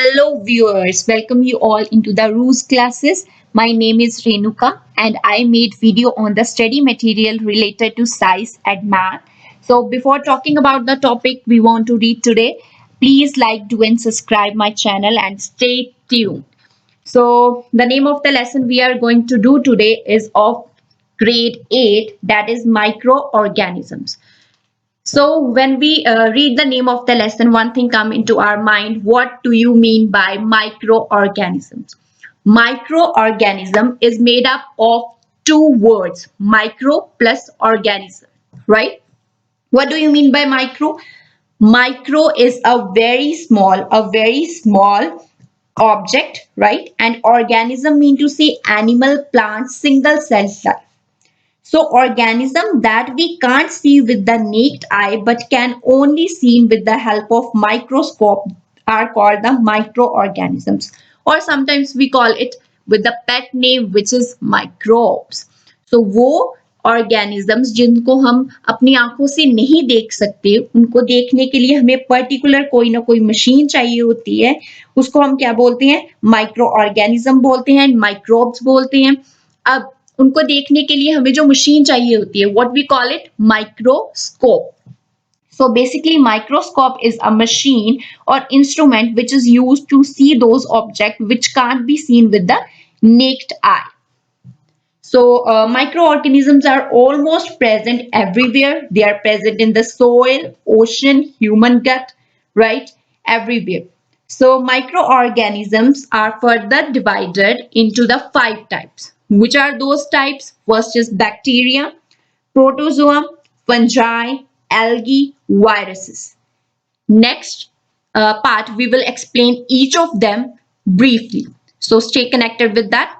Hello, viewers. Welcome you all into the Ruse classes. My name is Renuka, and I made video on the study material related to science and math. So, before talking about the topic we want to read today, please like, do, and subscribe my channel and stay tuned. So, the name of the lesson we are going to do today is of grade 8, that is microorganisms. So when we read the name of the lesson, one thing come into our mind. What do you mean by microorganisms? Microorganism is made up of two words, micro plus organism, right? What do you mean by micro? Micro is a very small object, right? And organism mean to say animal, plant, single cell life. So organisms that we can't see with the naked eye but can only seen with the help of microscope are called the microorganisms, or sometimes we call it with the pet name which is microbes. So वो organisms जिनको हम अपनी आंखों से नहीं देख सकते, उनको देखने के लिए हमें पर्टिकुलर कोई ना कोई मशीन चाहिए होती है, उसको हम क्या बोलते हैं? माइक्रो ऑर्गेनिज्म बोलते हैं, माइक्रोब्स बोलते हैं. अब उनको देखने के लिए हमें जो मशीन चाहिए होती है, what we call it? Microscope. So basically microscope is a machine or instrument which is used to see those objects which can't be seen with the naked eye. So microorganisms are almost present everywhere. They are present in the soil, ocean, human gut, right? Everywhere. So microorganisms are further divided into the 5 types. Which are those types? First is bacteria, protozoa, fungi, algae, viruses. Next part, we will explain each of them briefly. So stay connected with that.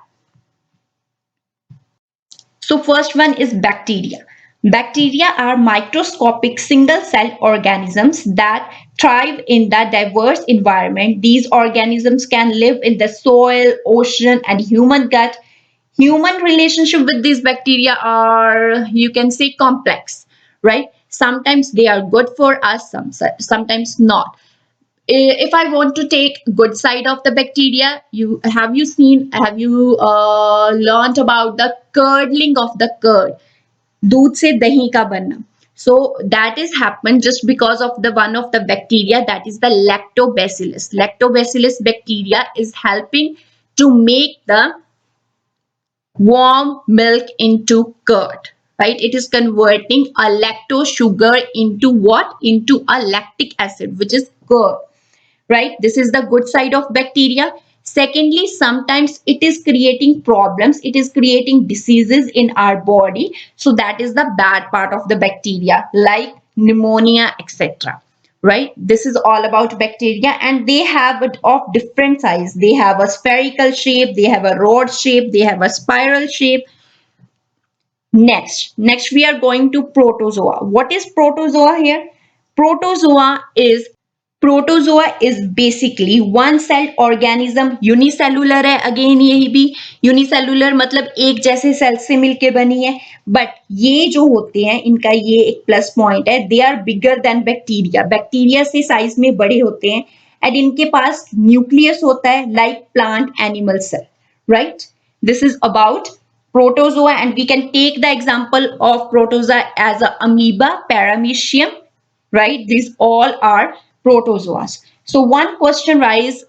So first one is bacteria. Bacteria are microscopic single-cell organisms that thrive in the diverse environment. These organisms can live in the soil, ocean, and human gut. Human relationship with these bacteria are, you can say, complex, right? Sometimes they are good for us, sometimes not. If I want to take good side of the bacteria, have you learned about the curdling of the curd? दूध से दही का बनना. So that is happened just because of the one of the bacteria, that is the lactobacillus. Lactobacillus bacteria is helping to make the warm milk into curd, right? It is converting a lactose sugar into what? Into a lactic acid, which is curd, right? This is the good side of bacteria. Secondly, sometimes it is creating problems, it is creating diseases in our body. So that is the bad part of the bacteria, like pneumonia, etc. Right? This is all about bacteria, and they have it of different size. They have a spherical shape, they have a rod shape, they have a spiral shape. Next we are going to protozoa. What is protozoa here? Protozoa is protozoa is basically one cell organism. Unicellular है, again यही भी unicellular मतलब एक जैसे cell से मिलके बनी है. बट ये जो होते हैं, इनका ये एक प्लस पॉइंट है, they are bigger than bacteria. Bacteria से साइज में बड़े होते हैं, एंड इनके पास न्यूक्लियस होता है like plant animal cell, right? This is about protozoa, and we can take the example of protozoa as a amoeba, paramecium, right? These all are protozoas. So one question rise,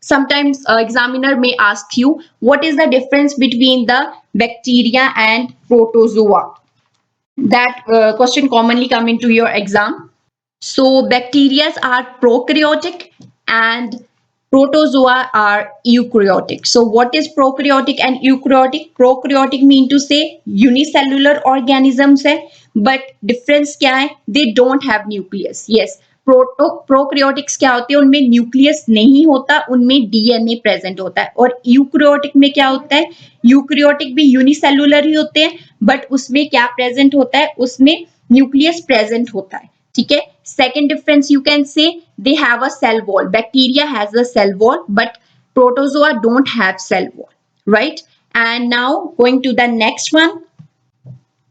sometimes examiner may ask you, what is the difference between the bacteria and protozoa? That question commonly come into your exam. So bacteria are prokaryotic and protozoa are eukaryotic. So what is prokaryotic and eukaryotic? Prokaryotic mean to say unicellular organisms है, but difference क्या है? They don't have nucleus. Yes, प्रोक्रियोटिक्स क्या होते हैं? उनमें nucleus नहीं होता, उनमें डीएनए प्रेजेंट होता है. और यूक्रियोटिक में क्या होता है? यूक्रियोटिक भी यूनिसेलुलर ही होते हैं, बट उसमें क्या प्रेजेंट होता है? उसमें न्यूक्लियस प्रेजेंट होता है. ठीक है. Second difference, you can say they have a cell wall. Bacteria has a cell wall, but protozoa don't have cell wall, right? And now going to the next one,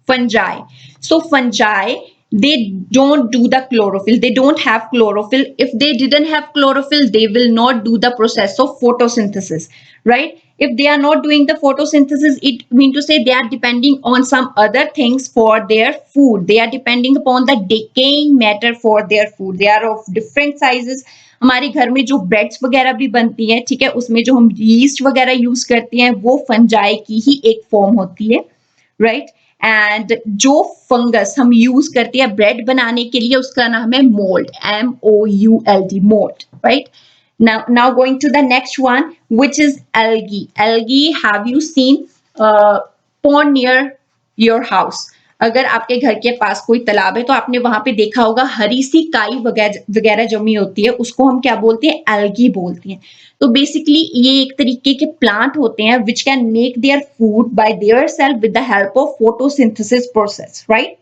fungi. So fungi they don't do the chlorophyll. They don't have chlorophyll. If they didn't have chlorophyll, they will not do the process of photosynthesis, right? If they are not doing the photosynthesis, it means to say they are depending on some other things for their food. They are depending upon the decaying matter for their food. They are of different sizes. हमारे घर में जो breads वगैरह भी बनती है, ठीक है, उसमें जो हम यीस्ट वगैरह यूज करते हैं वो फंजाई की ही एक फॉर्म होती है, राइट? एंड जो फंगस हम यूज करते हैं ब्रेड बनाने के लिए उसका नाम है mould, MOULD, mould, right? Now going to the next one, which is algae. Algae, have you seen pond near your house? अगर आपके घर के पास कोई तालाब है तो आपने वहां पे देखा होगा हरी सी काई वगैरह जमी होती है, उसको हम क्या बोलते हैं? एल्गी बोलते हैं. तो बेसिकली ये एक तरीके के प्लांट होते हैं which can make their food by their self with the help of photosynthesis process, right?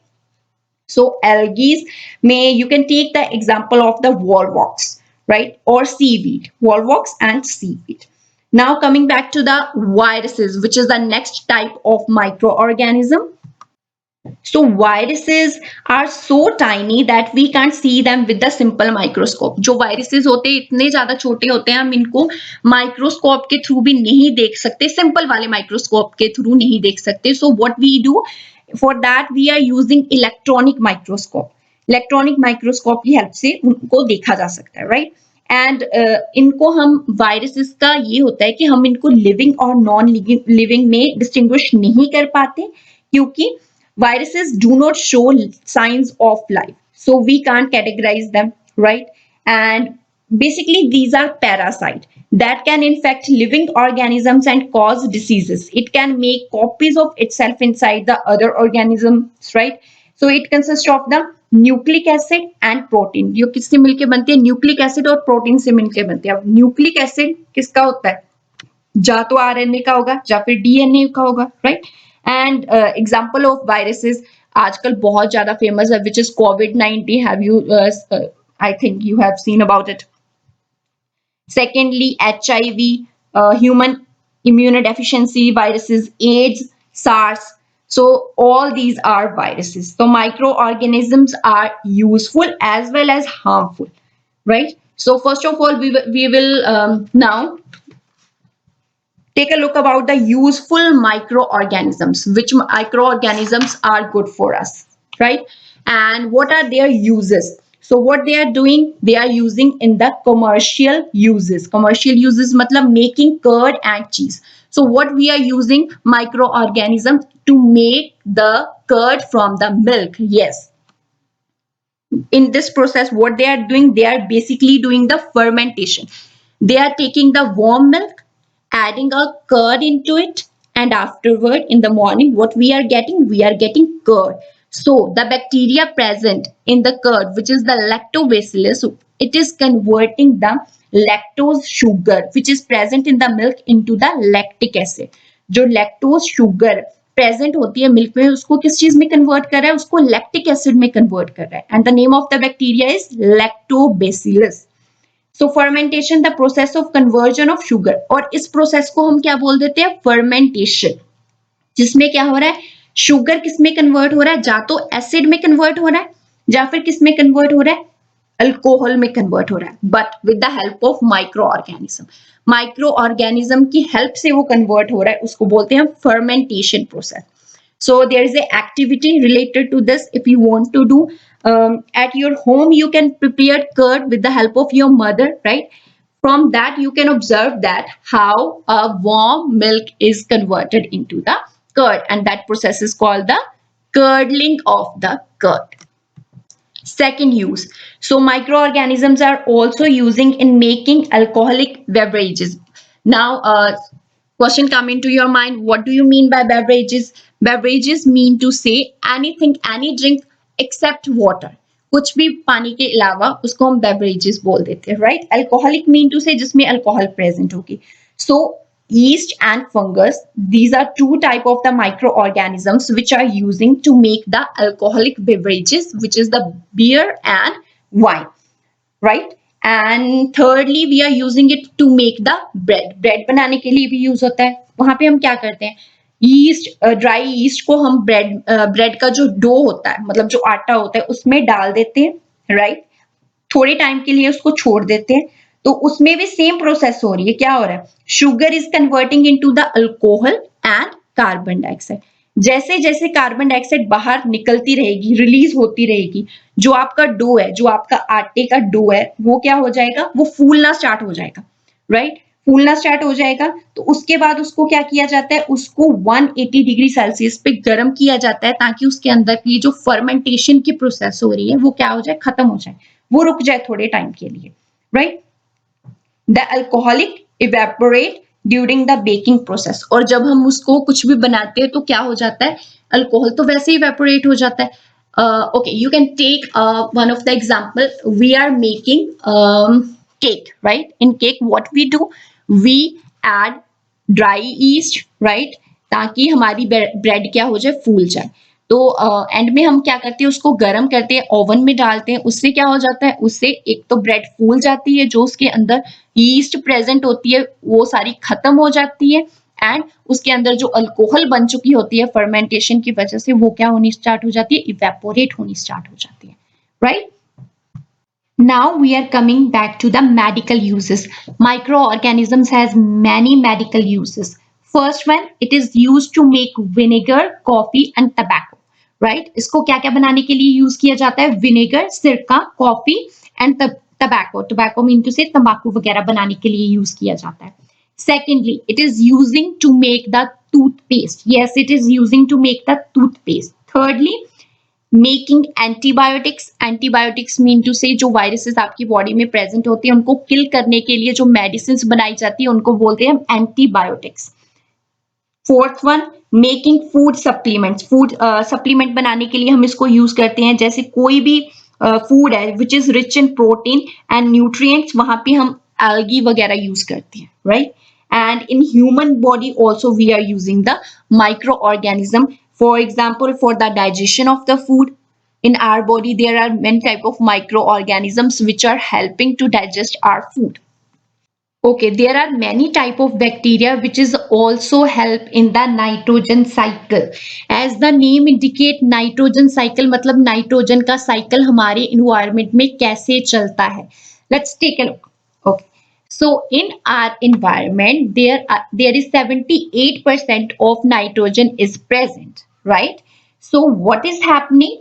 So algae may, you can take the example of the volvox, right? Or seaweed, volvox and seaweed. Now coming back to the viruses, which is the next type of microorganism. So viruses are so tiny that we can't see them with the simple microscope. जो viruses होते हैं इतने ज्यादा छोटे होते हैं, हम इनको माइक्रोस्कोप के थ्रू भी नहीं देख सकते, सिंपल वाले माइक्रोस्कोप के थ्रू नहीं देख सकते. So what we do for that, we are using electronic microscope. Electronic microscope की हेल्प से उनको देखा जा सकता है, राइट? एंड इनको हम वायरसेस का ये होता है कि हम इनको लिविंग और नॉन लिविंग में डिस्टिंग्विश नहीं कर पाते क्योंकि viruses do not show signs of life, so we can't categorize them, right? And basically these are parasites that can infect living organisms and cause diseases. It can make copies of itself inside the other organisms, right? So it consists of the nucleic acid and protein. जो किससे मिलके बनती है? Nucleic acid और protein से मिलके बनती है. अब न्यूक्लिक एसिड किसका होता है? या तो आरएनए का होगा या फिर डीएनए का होगा, right? And example of viruses आजकल बहुत ज्यादा फेमस है, which is covid. Have you, I think you have seen about it. Secondly HIV, human immunodeficiency viruses, AIDS, SARS. So all these are viruses. So microorganisms are useful as well as harmful, right? So first of all, we will now take a look about the useful microorganisms, which microorganisms are good for us, right? And what are their uses? So what they are doing, they are using in the commercial uses. Commercial uses matlab making curd and cheese. So what we are using microorganisms to make the curd from the milk. Yes, in this process what they are doing, they are basically doing the fermentation. They are taking the warm milk, adding a curd into it, and afterward in the morning what we are getting? We are getting curd. So the bacteria present in the curd, which is the lactobacillus, it is converting the lactose sugar which is present in the milk into the lactic acid. जो lactose sugar present होती है milk में, उसको किस चीज में convert कर रहा है? उसको लैक्टिक एसिड में कन्वर्ट कर रहा है. And the name of the bacteria is lactobacillus. So fermentation, the process of conversion of sugar. और इस प्रोसेस को हम क्या बोल देते हैं? फर्मेंटेशन. जिसमें क्या हो रहा है? शुगर किस में कन्वर्ट हो रहा है? या तो एसिड में कन्वर्ट हो रहा है या फिर किस में कन्वर्ट हो रहा है? अल्कोहल में कन्वर्ट हो रहा है, but with the help of micro organism. Micro organism की हेल्प से वो कन्वर्ट हो रहा है, उसको बोलते हैं fermentation process. So there is a activity related to this. If you want to do at your home, you can prepare curd with the help of your mother, right? From that you can observe that how a warm milk is converted into the curd, and that process is called the curdling of the curd. Second use. So microorganisms are also using in making alcoholic beverages. Now question come into your mind, what do you mean by beverages? Beverages mean to say anything, any drink except water. कुछ भी पानी के अलावा उसको हम beverages बोल देते हैं, right? Alcoholic mean to say जिसमें alcohol present होगी. So yeast and fungus, these are two type of the microorganisms which are using to make the alcoholic beverages, which is the beer and wine, right? And thirdly we are using it to make the bread. Bread बनाने के लिए भी use होता है. वहां पे हम क्या करते हैं? ईस्ट, ड्राई ईस्ट को हम ब्रेड का जो डो होता है, मतलब जो आटा होता है, उसमें डाल देते हैं, राइट। थोड़े टाइम के लिए उसको छोड़ देते हैं, तो उसमें भी सेम प्रोसेस हो रही है। क्या हो रहा है? Sugar is converting into the alcohol and carbon dioxide. जैसे जैसे कार्बन डाइऑक्साइड बाहर निकलती रहेगी, रिलीज होती रहेगी, जो आपका डो है, जो आपका आटे का डो है, वो क्या हो जाएगा? वो फूलना स्टार्ट हो जाएगा, राइट। फूलना स्टार्ट हो जाएगा, तो उसके बाद उसको क्या किया जाता है? उसको 180 डिग्री सेल्सियस पे गर्म किया जाता है, ताकि उसके अंदर की जो फर्मेंटेशन की प्रोसेस हो रही है वो क्या हो जाए? खत्म हो जाए, वो रुक जाए थोड़े टाइम के लिए, right. The alcoholic evaporate during the baking process. और जब हम उसको कुछ भी बनाते हैं तो क्या हो जाता है? अल्कोहल तो वैसे ही इवेपोरेट हो जाता है। Okay, you can take one of the example. We are making cake, right? In cake, what we do, we add dry yeast, right? ताकि हमारी ब्रेड क्या हो जाए? फूल जाए। तो एंड में हम क्या करते हैं? उसको गर्म करते हैं, ओवन में डालते हैं। उससे क्या हो जाता है? उससे एक तो ब्रेड फूल जाती है, जो उसके अंदर यीस्ट प्रेजेंट होती है वो सारी खत्म हो जाती है, एंड उसके अंदर जो अल्कोहल बन चुकी होती है फर्मेंटेशन की वजह से, वो क्या होनी स्टार्ट हो जाती है? इवेपोरेट होनी स्टार्ट हो जाती है, right. Now we are coming back to the medical uses. Microorganisms has many medical uses. First one, it is used to make vinegar, coffee and tobacco. Right? इसको क्या क्या बनाने के लिए यूज किया जाता है? विनेगर, सिरका, coffee and tobacco. Tobacco mean to say तंबाकू वगैरह बनाने के लिए यूज किया जाता है. Secondly, it is using to make the toothpaste. Yes, it is using to make the toothpaste. Thirdly, making antibiotics. Antibiotics mean to say जो viruses आपकी बॉडी में प्रेजेंट होते हैं उनको किल करने के लिए जो मेडिसिन बनाई जाती है उनको बोलते हैं हम antibiotics. Fourth one, making food supplements. Food supplement बनाने के लिए हम इसको यूज करते हैं. जैसे कोई भी फूड है which is rich in protein and nutrients, वहां पे हम एल्गी वगैरह यूज करते हैं, right. And in human body also we are using the microorganism. For example, for the digestion of the food, in our body there are many type of microorganisms which are helping to digest our food. Okay, there are many type of bacteria which is also help in the nitrogen cycle. As the name indicate, nitrogen cycle मतलब nitrogen का cycle हमारे environment में कैसे चलता है. Let's take a look. Okay. So in our environment there is 78% of nitrogen is present, right? So what is happening?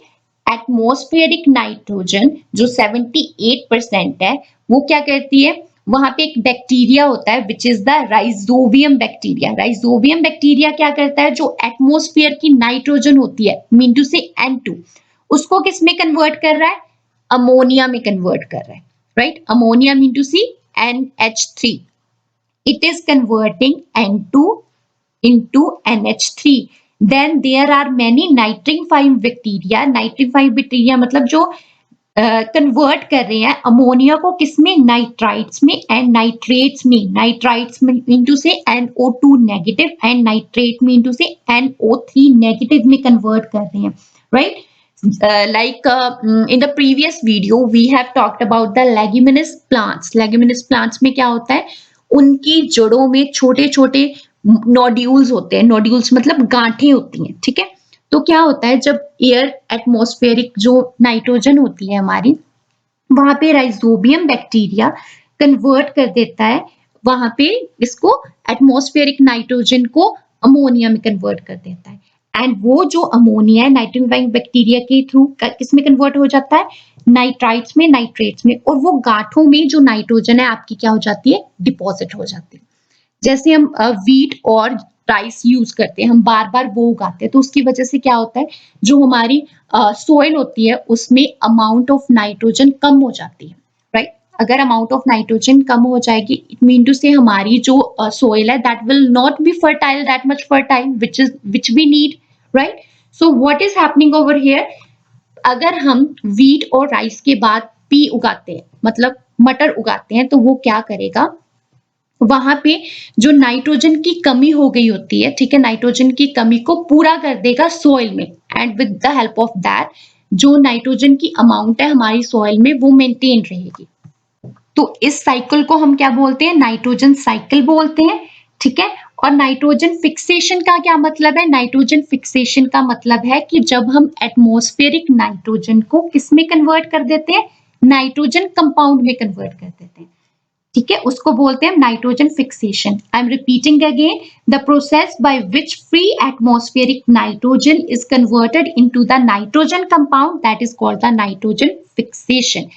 Atmospheric nitrogen जो 78% है वो क्या करती है? वहां पे एक बैक्टीरिया होता है which is the rhizobium bacteria. Rhizobium bacteria क्या करता है? जो एटमोस्फियर की नाइट्रोजन होती है मीन टू से N2, उसको किस में कन्वर्ट कर रहा है? अमोनिया में कन्वर्ट कर रहा है, right. Ammonia mean to say NH3. It is converting N2 into NH3. Then there are many nitrifying bacteria. Nitrifying bacteria मतलब जो कन्वर्ट कर रहे हैं अमोनिया को किसमें? नाइट्राइट्स में एंड नाइट्रेट्स में. नाइट्राइट्स में इनटू से NO2 नेगेटिव एंड नाइट्रेट में इनटू से NO3 नेगेटिव में कन्वर्ट कर रहे हैं, right. Like in the previous video we have talked about the leguminous plants. Leguminous plants में क्या होता है? उनकी जड़ों में छोटे छोटे नोड्यूल्स होते हैं. नोड्यूल्स मतलब गांठें होती हैं, ठीक है. तो क्या होता है? जब एयर एटमॉस्फेरिक जो नाइट्रोजन होती है हमारी, वहां पे राइजोबियम बैक्टीरिया कन्वर्ट कर देता है, वहां पे इसको एटमॉस्फेरिक नाइट्रोजन को अमोनिया में कन्वर्ट कर देता है. एंड वो जो अमोनिया है नाइट्रोफाइंग बैक्टीरिया के थ्रू किसमें कन्वर्ट हो जाता है? नाइट्राइट्स में, नाइट्रेट्स में. और वो गांठों में जो नाइट्रोजन है आपकी क्या हो जाती है? डिपॉजिट हो जाती है. जैसे हम व्हीट और राइस यूज करते हैं, हम बार बार वो उगाते हैं, तो उसकी वजह से क्या होता है? जो हमारी सोइल होती है उसमें अमाउंट ऑफ नाइट्रोजन कम हो जाती है, राइट. अगर अमाउंट ऑफ नाइट्रोजन कम हो जाएगी इट मीन टू से हमारी जो सोइल है that will not be fertile, that much fertile which we need, right. So what is happening over here? अगर हम व्हीट और राइस के बाद पी उगाते हैं मतलब मटर उगाते हैं, तो वो क्या करेगा? वहां पे जो नाइट्रोजन की कमी हो गई होती है, ठीक है, नाइट्रोजन की कमी को पूरा कर देगा सॉइल में, and with the help of that जो नाइट्रोजन की अमाउंट है हमारी सॉइल में वो मेंटेन रहेगी. तो इस साइकिल को हम क्या बोलते हैं? नाइट्रोजन साइकिल बोलते हैं, ठीक है. और नाइट्रोजन फिक्सेशन का क्या मतलब है? नाइट्रोजन फिक्सेशन का मतलब है कि जब हम एटमॉस्फेरिक नाइट्रोजन को किस में कन्वर्ट कर देते हैं? नाइट्रोजन कंपाउंड में कन्वर्ट कर देते हैं। ठीक है, उसको बोलते हैं nitrogen fixation. I am repeating again, the process by which free atmospheric nitrogen is converted into the nitrogen compound, that is called the nitrogen fixation.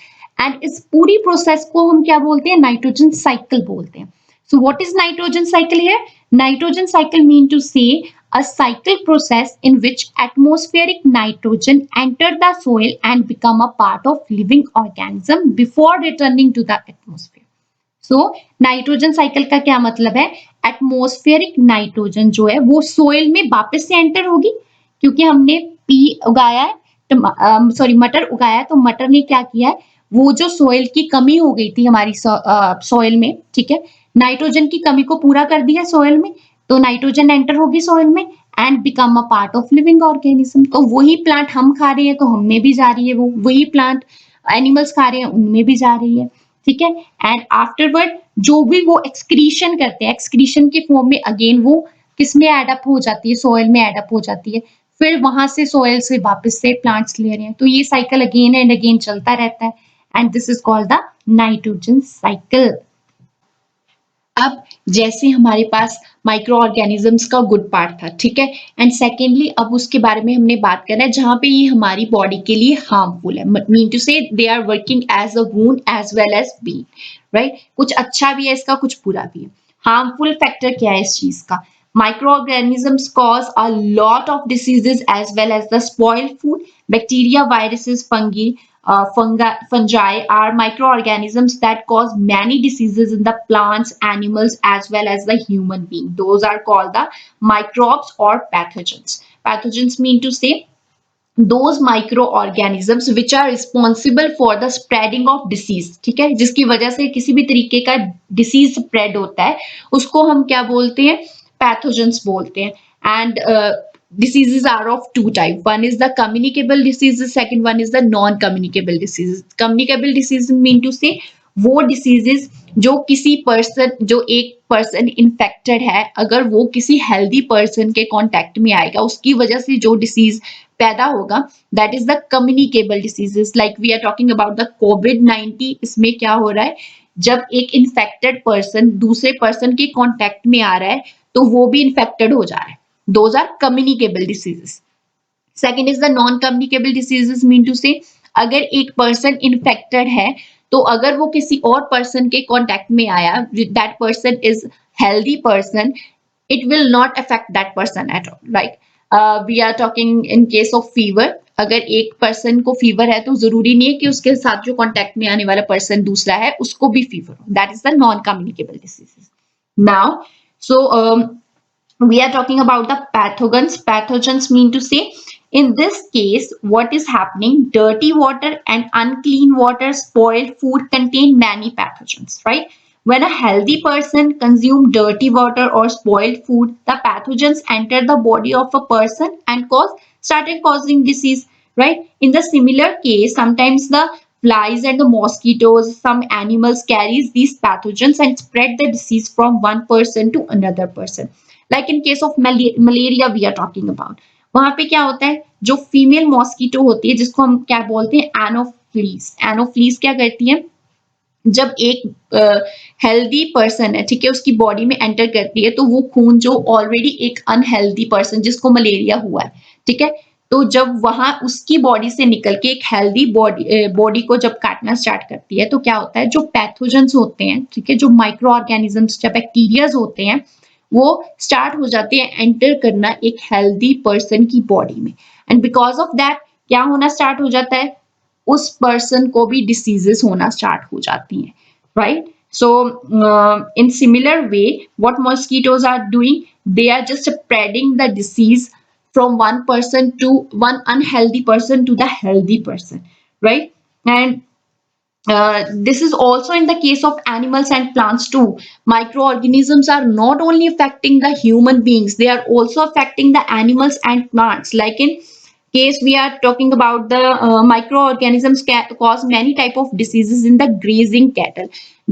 And इस पूरी प्रोसेस को हम क्या बोलते हैं? नाइट्रोजन साइकिल बोलते हैं। So what is nitrogen cycle here? Nitrogen cycle mean to say a cycle process in which atmospheric nitrogen enter the soil and become a part of living organism before returning to the atmosphere. So nitrogen cycle का क्या मतलब है? Atmospheric nitrogen जो है वो soil में वापस से एंटर होगी, क्योंकि हमने पी उगाया है, सॉरी मटर उगाया है, तो मटर ने क्या किया है? वो जो सोइल की कमी हो गई थी हमारी सोइल में, ठीक है, नाइट्रोजन की कमी को पूरा कर दिया सोइल में, तो नाइट्रोजन एंटर होगी सोइल में and become a part of living organism. तो वही प्लांट हम खा रहे हैं तो हम में भी जा रही है, वो वही प्लांट एनिमल्स खा रहे हैं उनमें भी जा रही है। ठीक है, एंड आफ्टरवर्ड जो भी वो एक्सक्रीशन करते हैं, एक्सक्रीशन के फॉर्म में अगेन वो किस में एडअप हो जाती है? सॉइल में एडअप हो जाती है, फिर वहां से सॉइल से वापस से प्लांट्स ले रहे हैं, तो ये साइकिल अगेन एंड अगेन चलता रहता है, and this is called the nitrogen cycle. अब जैसे हमारे पास माइक्रो ऑर्गेनिजम्स का गुड पार्ट था, ठीक है, एंड सेकेंडली अब उसके बारे में हमने बात करना है जहां पे ये हमारी बॉडी के लिए हार्मफुल है, mean to say they are working as a wound as well as be, right? कुछ अच्छा भी है इसका, कुछ बुरा भी है। हार्मफुल फैक्टर क्या है इस चीज का? Microorganisms cause a lot of diseases as well as the spoiled food. Bacteria, viruses, fungi are microorganisms that cause many diseases in the plants, animals, as well as the human being. Those are called the microbes or pathogens. Pathogens mean to say those microorganisms which are responsible for the spreading of disease, ठीक है, जिसकी वजह से किसी भी तरीके का disease spread होता है, उसको हम क्या बोलते हैं? पैथोजेंस बोलते हैं। And diseases are of two type, one is the communicable diseases, second one is the non communicable diseases. Communicable diseases mean to say वो डिसीजेस जो किसी पर्सन, जो एक पर्सन इन्फेक्टेड है, अगर वो किसी हेल्दी पर्सन के कांटेक्ट में आएगा, उसकी वजह से जो डिसीज पैदा होगा, that is the communicable diseases. Like we are talking about the कोविड-19। इसमें क्या हो रहा है? जब एक इन्फेक्टेड पर्सन दूसरे पर्सन के कांटेक्ट में आ रहा है तो वो भी इन्फेक्टेड हो जा रहा है, those are communicable diseases. Second is the non communicable diseases, mean to say अगर एक पर्सन इन्फेक्टेड है तो अगर वो किसी और पर्सन के कांटेक्ट में आया, that person is healthy person, it will not affect that person at all, right? We are talking in case of fever. अगर एक पर्सन को फीवर है तो जरूरी नहीं है कि उसके साथ जो कांटेक्ट में आने वाला पर्सन दूसरा है उसको भी फीवर हो, that is the non communicable diseases. Now so we are talking about the pathogens. Pathogens mean to say, in this case what is happening, dirty water and unclean water, spoiled food contain many pathogens, right? When a healthy person consume dirty water or spoiled food, the pathogens enter the body of a person and started causing disease, right? In the similar case, sometimes the flies and the mosquitoes, some animals carries these pathogens and spread the disease from one person to another person. Like in case of malaria we are talking about, वहां पे क्या होता है? जो female mosquito होती है जिसको हम क्या बोलते हैं? एनोफ्लीस। एनोफ्लीस क्या करती है? जब एक हेल्दी पर्सन है, ठीक है, उसकी बॉडी में एंटर करती है तो वो खून जो ऑलरेडी एक अनहेल्दी पर्सन जिसको मलेरिया हुआ है, ठीक है, तो जब वहां उसकी बॉडी से निकल के एक हेल्दी बॉडी को जब काटना स्टार्ट करती है तो क्या होता है? जो पैथोजेंस होते हैं, ठीक है, जो माइक्रो ऑर्गेनिजम्स, जो बैक्टीरियाज होते हैं, वो स्टार्ट हो जाते हैं एंटर करना एक हेल्दी पर्सन की बॉडी में, एंड बिकॉज ऑफ दैट क्या होना स्टार्ट हो जाता है? उस पर्सन को भी डिसीजेस होना स्टार्ट हो जाती हैं, right? So in similar way what mosquitoes are doing, they are just spreading the disease from one person to one unhealthy person to the healthy person, right? And this is also in the case of animals and plants too. Microorganisms are not only affecting the human beings, they are also affecting the animals and plants. Like in case we are talking about the microorganisms cause many type of diseases in the grazing cattle.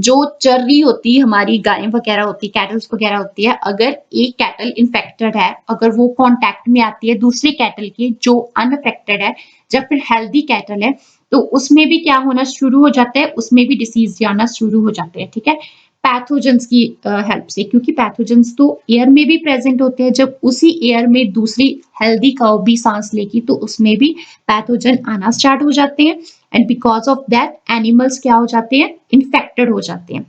जो चर रही होती है हमारी गायें वगैरह होती है, कैटल्स वगैरह होती है, अगर एक कैटल इन्फेक्टेड है, अगर वो कांटेक्ट में आती है दूसरी कैटल के जो अनअफेक्टेड है, जब फिर हेल्दी कैटल है, तो उसमें भी क्या होना शुरू हो जाता है, उसमें भी डिसीज आना शुरू हो जाते हैं, ठीक है, पैथोजेंस की हेल्प से, क्योंकि पैथोजेंस तो एयर में भी प्रेजेंट होते हैं, जब उसी एयर में दूसरी हेल्दी काउ भी सांस लेगी तो उसमें भी पैथोजन आना स्टार्ट हो जाते हैं, and because of that animals क्या हो जाते हैं, इन्फेक्टेड हो जाते हैं.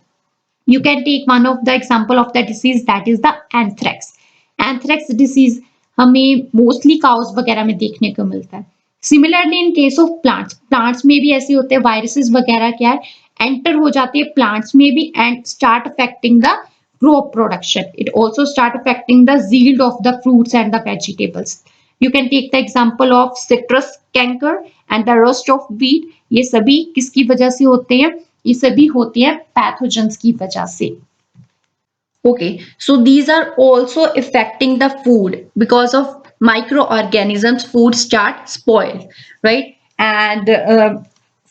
You can take one of the example of the disease, that is the anthrax. Anthrax disease हमें मोस्टली काउस वगैरह में देखने को मिलता है. Similarly in case of plants, plants में भी ऐसे होते हैं, वायरसेस वगैरह क्या है, एंटर हो जाती है प्लांट्स में भी and start affecting the crop production. It also start affecting the yield of the fruits and the vegetables. You can take the example of citrus canker and the rust of wheat. ये सभी किसकी वजह से होते हैं, ये सभी होते हैं पैथोजेंस की वजह से. Okay, so these are also affecting the food because of microorganisms. Food start spoil, right? And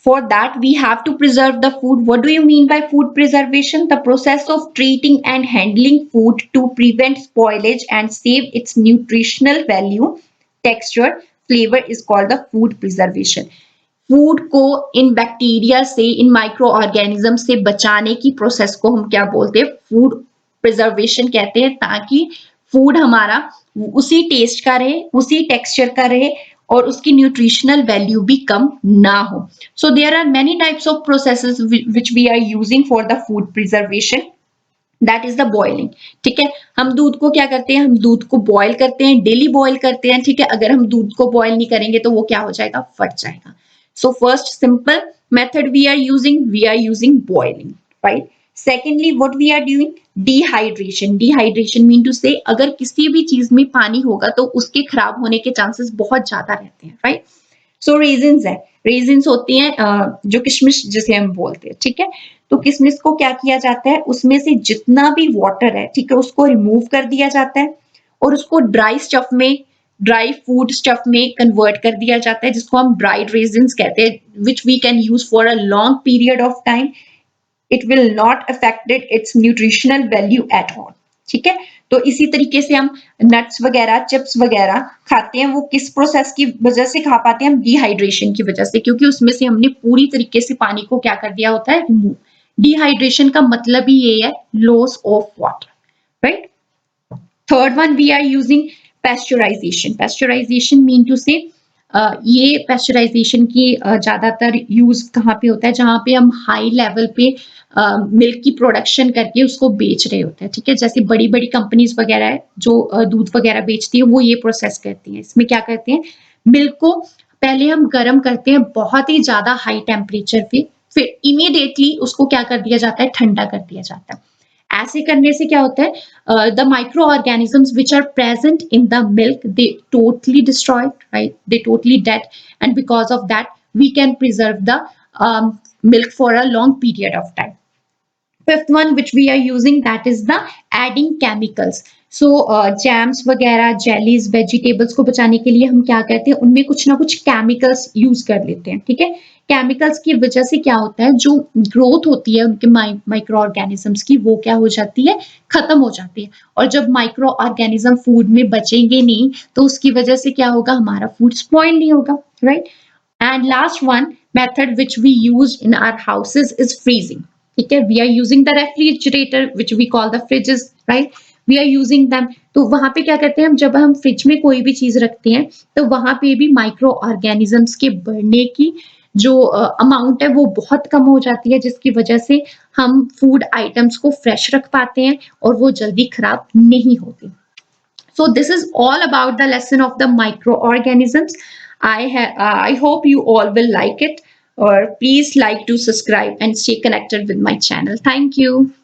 for that we have to preserve the food. What do you mean by food preservation? The process of treating and handling food to prevent spoilage and save its nutritional value, texture, flavor is called the food preservation. Food को इन bacteria से, इन micro organism से बचाने की process को हम क्या बोलते हैं, फूड प्रिजर्वेशन कहते हैं, ताकि फूड हमारा उसी टेस्ट का रहे, उसी टेक्सचर का रहे और उसकी न्यूट्रिशनल वैल्यू भी कम ना हो. So there are many types of processes which we are using for the food preservation. That is the boiling. ठीक है, हम दूध को क्या करते हैं, हम दूध को बॉयल करते हैं, डेली बॉयल करते हैं. ठीक है, अगर हम दूध को बॉयल नहीं करेंगे तो वो क्या हो जाएगा, फट जाएगा. So first simple method we are using boiling, right? Secondly, what we are doing, dehydration. Dehydration mean to say अगर किसी भी चीज में पानी होगा तो उसके खराब होने के चांसेस बहुत ज्यादा रहते हैं, right? So raisins है, raisins होती हैं जो किशमिश जिसे हम बोलते हैं, ठीक है. तो किशमिश को क्या किया जाता है, उसमें से जितना भी वाटर है, ठीक है, उसको रिमूव कर दिया जाता है और उसको ड्राई स्टफ में, ड्राई फूड स्टफ में कन्वर्ट कर दिया जाता है, जिसको हम ड्राइड रेजिन्स कहते हैं, which we can use for a long period of time. It will not affected its nutritional value at all. ठीक है, तो इसी तरीके से हम नट्स वगैरह, चिप्स वगैरह खाते हैं, वो किस प्रोसेस की वजह से खा पाते हैं, हम डिहाइड्रेशन की वजह से, क्योंकि उसमें से हमने पूरी तरीके से पानी को क्या कर दिया होता है, रिमूव. डिहाइड्रेशन का मतलब ही ये है, loss of water, right. Third one we are using pasteurisation. Pasteurisation mean to say ये पैस्चराइजेशन की ज्यादातर यूज कहाँ पे होता है, जहाँ पे हम हाई लेवल पे मिल्क की प्रोडक्शन करके उसको बेच रहे होते हैं. ठीक है, जैसे बड़ी बड़ी कंपनीज वगैरह है जो दूध वगैरह बेचती है, वो ये प्रोसेस करती है. इसमें क्या करते हैं, मिल्क को पहले हम गर्म करते हैं बहुत ही ज्यादा हाई टेम्परेचर पे, फिर इमीडिएटली उसको क्या कर दिया जाता है, ठंडा कर दिया जाता है. ऐसे करने से क्या होता है, the microorganisms which are present in the milk, they totally destroyed, right, they totally dead, and because of that we can preserve the milk for a long period of time. Fifth one which we are using, that is the adding chemicals. So jams वगैरह, jellies, vegetables को बचाने के लिए हम क्या करते हैं, उनमें कुछ ना कुछ chemicals यूज कर लेते हैं. ठीक है, केमिकल्स की वजह से क्या होता है, जो ग्रोथ होती है उनके माइक्रो ऑर्गेनिजम्स की, वो क्या हो जाती है, खत्म हो जाती है. और जब माइक्रो ऑर्गेनिज्म फूड में बचेंगे नहीं तो उसकी वजह से क्या होगा, हमारा फूड स्पॉइल नहीं होगा, right. And last one method which we use in our houses is freezing. ठीक है, we are using the refrigerator which we call the fridges, right? We are using them. तो वहां पे क्या करते हैं हम, जब हम फ्रिज में कोई भी चीज रखते हैं तो वहां पे भी माइक्रो ऑर्गेनिजम्स के बढ़ने की जो अमाउंट है वो बहुत कम हो जाती है, जिसकी वजह से हम फूड आइटम्स को फ्रेश रख पाते हैं और वो जल्दी खराब नहीं होती. So this is all about the lesson of the microorganisms. I hope you all will like it, or please like to subscribe and stay connected with my channel. Thank you.